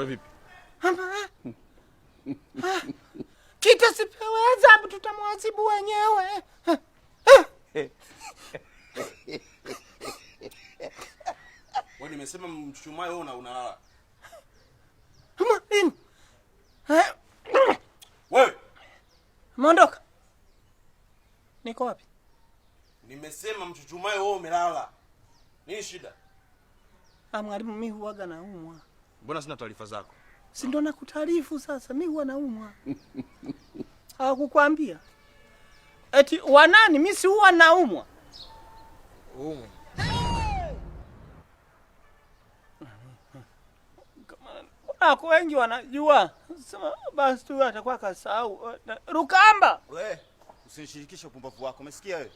Wewe vipi? Kita sipewe adhabu tutamwazibu wenyewe. Wewe nimesema mchuchumae wewe unalala. Mwalimu. Wewe. Mondoka. Niko wapi? Nimesema mchuchumae wewe umelala. Nini shida? Mwalimu mimi huaga naumwa. Mbona sina taarifa zako? Si ndo nakutaarifu sasa, mimi huwa naumwa. Hawakukwambia? Eti wanani mimi si huwa naumwa? Kama kwa wengi wanajua. Sema basi tu atakuwa kasahau. Rukamba. Wewe usinishirikishe upumbavu wako. Umesikia wewe?